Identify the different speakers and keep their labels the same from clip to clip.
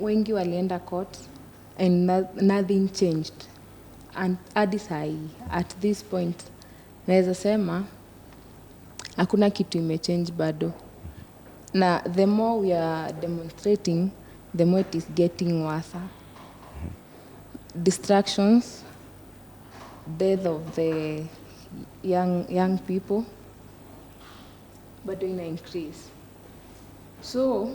Speaker 1: wengi walienda court and nothing changed. And hadi sahi, at this point, naweza sema, hakuna kitu imechange bado. Na the more we are demonstrating, the more it is getting worse. Distractions, death of the young people, but in increase. So,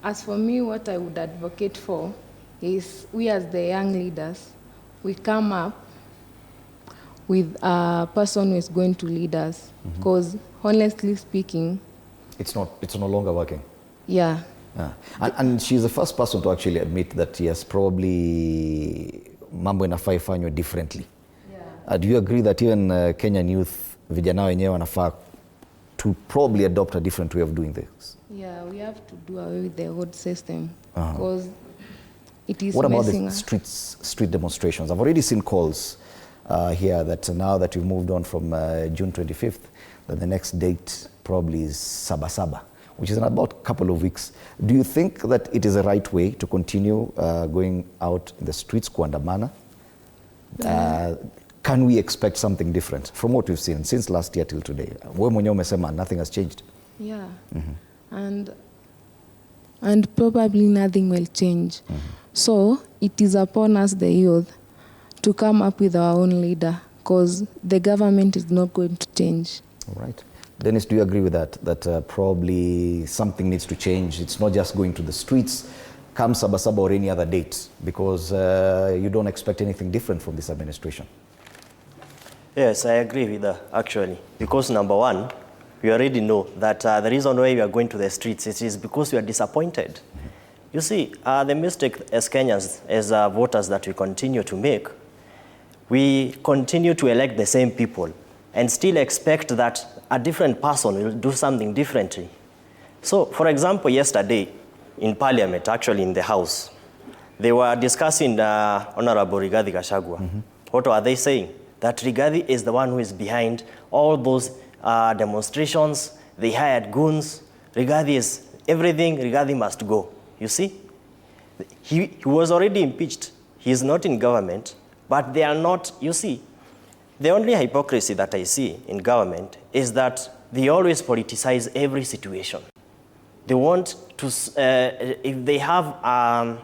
Speaker 1: as for me, what I would advocate for is we as the young leaders, we come up with a person who is going to lead us. Because honestly speaking,
Speaker 2: it's no longer working.
Speaker 1: Yeah.
Speaker 2: And she's the first person to actually admit that yes, probably mambo inafaa ifanywe differently. Yeah. Do you agree that even Kenyan youth, vijana wenyewe wanafaa to probably adopt a different way of doing this?
Speaker 1: Yeah, we have to do away with the old system because it is
Speaker 2: What about
Speaker 1: messing
Speaker 2: the street demonstrations? I've already seen calls here that now that we've moved on from June 25th, that the next date probably is Sabasaba, which is in about a couple of weeks. Do you think that it is the right way to continue going out in the streets, kuandamana? Can we expect something different from what we've seen since last year till today? Wewe mwenyewe umesema nothing has changed.
Speaker 1: Yeah. And probably nothing will change. So it is upon us, the youth, to come up with our own leader, because the government is not going to change.
Speaker 2: All right. Dennis, do you agree with that? That probably something needs to change. It's not just going to the streets, come Sabasaba or any other date, because you don't expect anything different from this administration.
Speaker 3: Yes, I agree with that, actually. Because number one, we already know that the reason why we are going to the streets is because we are disappointed. You see, the mistake as Kenyans, as voters that we continue to make, we continue to elect the same people and still expect that a different person will do something differently. So, for example, yesterday in Parliament, actually in the House, they were discussing Honorable Rigathi Gachagua. What are they saying? That Rigathi is the one who is behind all those demonstrations. They hired goons. Rigathi is everything. Rigathi must go. You see? He was already impeached. He is not in government, but they are not, you see, the only hypocrisy that I see in government is that they always politicize every situation. They want to, if they have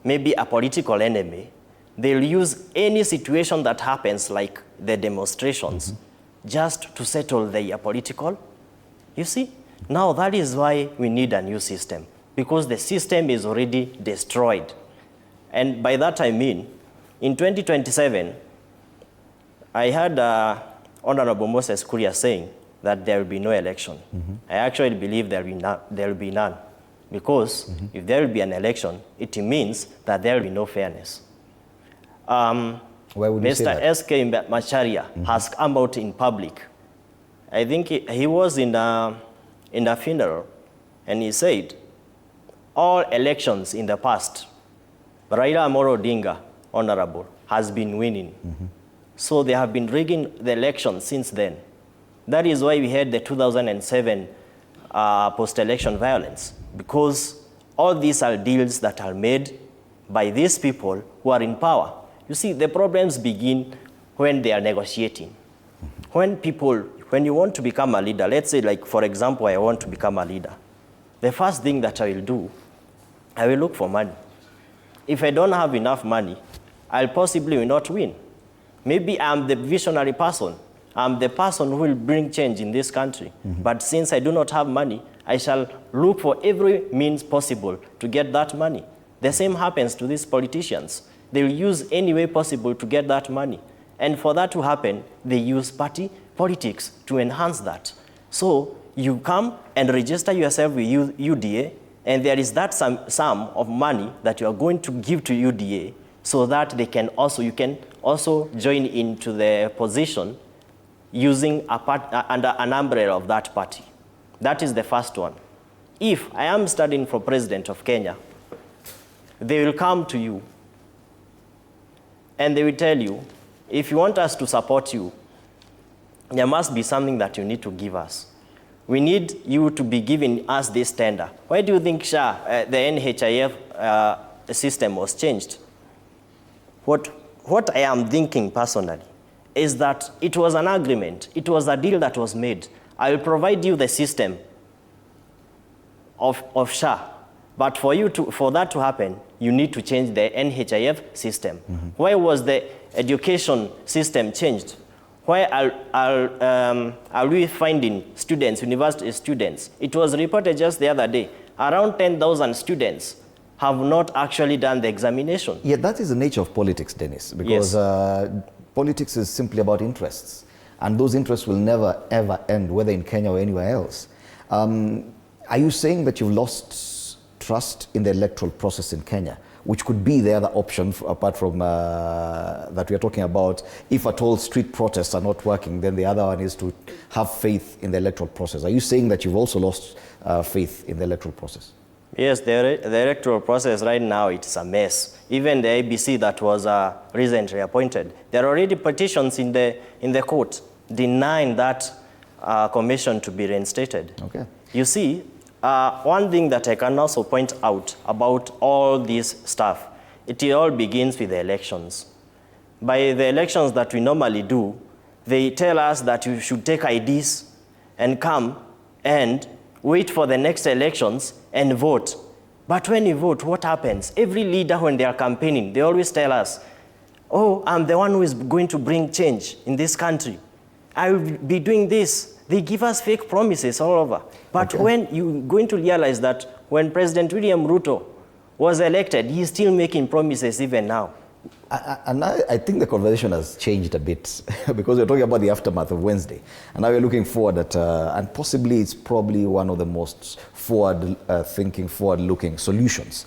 Speaker 3: maybe a political enemy, they'll use any situation that happens, like the demonstrations, just to settle their political. You see? Now that is why we need a new system, because the system is already destroyed. And by that I mean, in 2027, I heard Honorable Moses Kuria saying that there will be no election. I actually believe there will be none. Because if there will be an election, it means that there will be no fairness.
Speaker 2: Why would you say that?
Speaker 3: Mr. S.K. Macharia has come out in public. I think he was in a funeral, and he said, all elections in the past, Raila Amolo Odinga, Honorable, has been winning. So they have been rigging the election since then. That is why we had the 2007 post-election violence, because all these are deals that are made by these people who are in power. You see, the problems begin when they are negotiating. When you want to become a leader, let's say, like, for example, I want to become a leader. The first thing that I will do, I will look for money. If I don't have enough money, I'll possibly will not win. Maybe I'm the visionary person. I'm the person who will bring change in this country. But since I do not have money, I shall look for every means possible to get that money. The same happens to these politicians. They will use any way possible to get that money. And for that to happen, they use party politics to enhance that. So you come and register yourself with UDA, and there is that sum of money that you are going to give to UDA so that you can also join into the position using under an umbrella of that party. That is the first one. If I am studying for president of Kenya, they will come to you and they will tell you, if you want us to support you, there must be something that you need to give us. We need you to be giving us this tender. Why do you think the NHIF system was changed, what I am thinking personally is that it was an agreement. It was a deal that was made. I will provide you the system of SHA, but for that to happen, you need to change the NHIF system. Mm-hmm. Why was the education system changed? Why are we finding students, university students? It was reported just the other day, around 10,000 students have not actually done the examination.
Speaker 2: Yeah, that is the nature of politics, Dennis, because yes. Politics is simply about interests, and those interests will never ever end, whether in Kenya or anywhere else. Are you saying that you've lost trust in the electoral process in Kenya, which could be the other option apart from that we are talking about? If at all street protests are not working, then the other one is to have faith in the electoral process. Are you saying that you've also lost faith in the electoral process?
Speaker 3: Yes, the electoral process right now, it's a mess. Even the IEBC that was recently appointed, there are already petitions in the court denying that commission to be reinstated. Okay. You see, one thing that I can also point out about all this stuff, it all begins with the elections. By the elections that we normally do, they tell us that you should take IDs and come and wait for the next elections and vote. But when you vote, what happens? Every leader, when they are campaigning, they always tell us, oh, I'm the one who is going to bring change in this country. I will be doing this. They give us fake promises all over. But okay. When you're going to realize that when President William Ruto was elected, he's still making promises even now.
Speaker 2: And I think the conversation has changed a bit because we're talking about the aftermath of Wednesday. And now we're looking forward at, and possibly it's probably one of the most forward-thinking, forward-looking solutions.